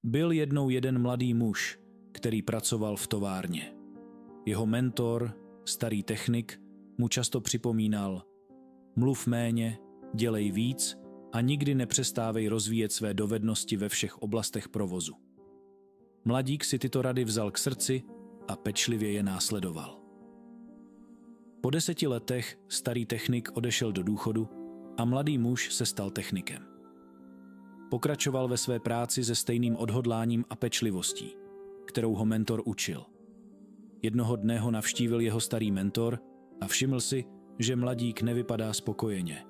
Byl jednou jeden mladý muž, který pracoval v továrně. Jeho mentor, starý technik, mu často připomínal: mluv méně, dělej víc a nikdy nepřestávej rozvíjet své dovednosti ve všech oblastech provozu. Mladík si tyto rady vzal k srdci a pečlivě je následoval. Po 10 letech starý technik odešel do důchodu a mladý muž se stal technikem. Pokračoval ve své práci se stejným odhodláním a pečlivostí, kterou ho mentor učil. Jednoho dne ho navštívil jeho starý mentor a všiml si, že mladík nevypadá spokojeně.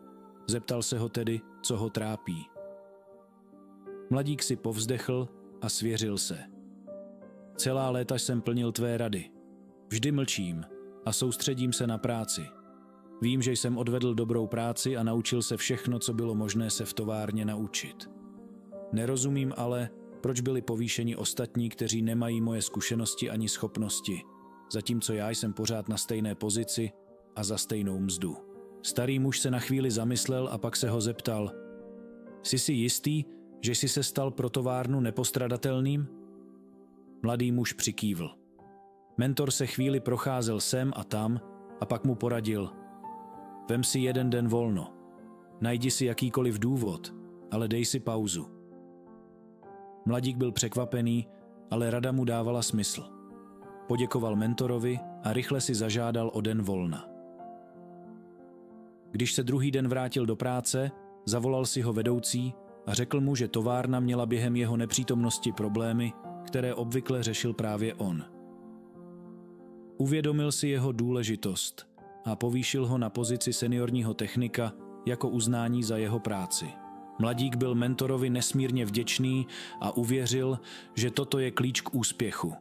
Zeptal se ho tedy, co ho trápí. Mladík si povzdechl a svěřil se. Celá léta jsem plnil tvé rady. Vždy mlčím a soustředím se na práci. Vím, že jsem odvedl dobrou práci a naučil se všechno, co bylo možné se v továrně naučit. Nerozumím ale, proč byli povýšeni ostatní, kteří nemají moje zkušenosti ani schopnosti, zatímco já jsem pořád na stejné pozici a za stejnou mzdu. Starý muž se na chvíli zamyslel a pak se ho zeptal: jsi si jistý, že jsi se stal pro továrnu nepostradatelným? Mladý muž přikývl. Mentor se chvíli procházel sem a tam a pak mu poradil: vem si jeden den volno. Najdi si jakýkoliv důvod, ale dej si pauzu. Mladík byl překvapený, ale rada mu dávala smysl. Poděkoval mentorovi a rychle si zažádal o den volna. Když se druhý den vrátil do práce, zavolal si ho vedoucí a řekl mu, že továrna měla během jeho nepřítomnosti problémy, které obvykle řešil právě on. Uvědomil si jeho důležitost a povýšil ho na pozici seniorního technika jako uznání za jeho práci. Mladík byl mentorovi nesmírně vděčný a uvěřil, že toto je klíč k úspěchu.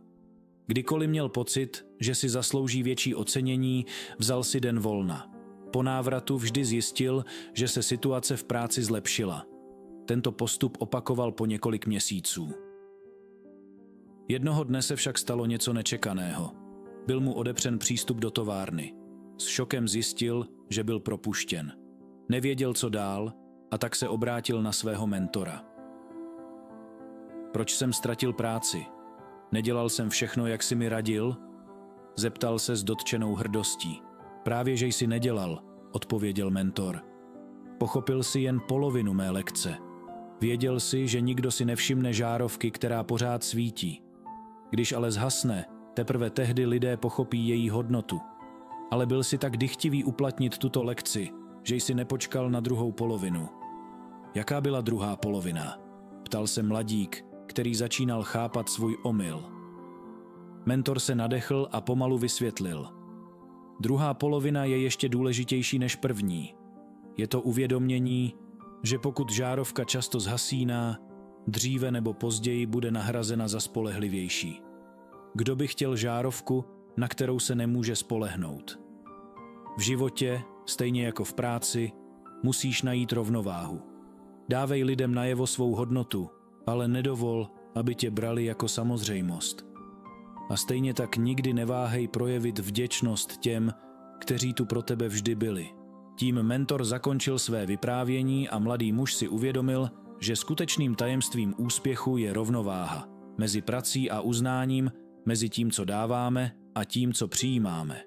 Kdykoliv měl pocit, že si zaslouží větší ocenění, vzal si den volna. Po návratu vždy zjistil, že se situace v práci zlepšila. Tento postup opakoval po několik měsíců. Jednoho dne se však stalo něco nečekaného. Byl mu odepřen přístup do továrny. S šokem zjistil, že byl propuštěn. Nevěděl, co dál, a tak se obrátil na svého mentora. Proč jsem ztratil práci? Nedělal jsem všechno, jak jsi mi radil? Zeptal se s dotčenou hrdostí. Právě, že jsi nedělal, odpověděl mentor. Pochopil si jen polovinu mé lekce. Věděl si, že nikdo si nevšimne žárovky, která pořád svítí. Když ale zhasne, teprve tehdy lidé pochopí její hodnotu. Ale byl si tak dychtivý uplatnit tuto lekci, že jsi nepočkal na druhou polovinu. Jaká byla druhá polovina? Ptal se mladík, který začínal chápat svůj omyl. Mentor se nadechl a pomalu vysvětlil. Druhá polovina je ještě důležitější než první. Je to uvědomění, že pokud žárovka často zhasíná, dříve nebo později bude nahrazena za spolehlivější. Kdo by chtěl žárovku, na kterou se nemůže spolehnout? V životě, stejně jako v práci, musíš najít rovnováhu. Dávej lidem najevo svou hodnotu, ale nedovol, aby tě brali jako samozřejmost. A stejně tak nikdy neváhej projevit vděčnost těm, kteří tu pro tebe vždy byli. Tím mentor zakončil své vyprávění a mladý muž si uvědomil, že skutečným tajemstvím úspěchu je rovnováha mezi prací a uznáním, mezi tím, co dáváme, a tím, co přijímáme.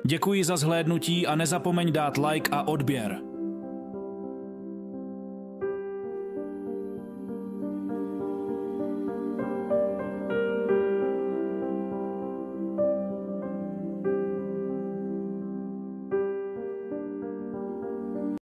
Děkuji za zhlédnutí a nezapomeň dát like a odběr.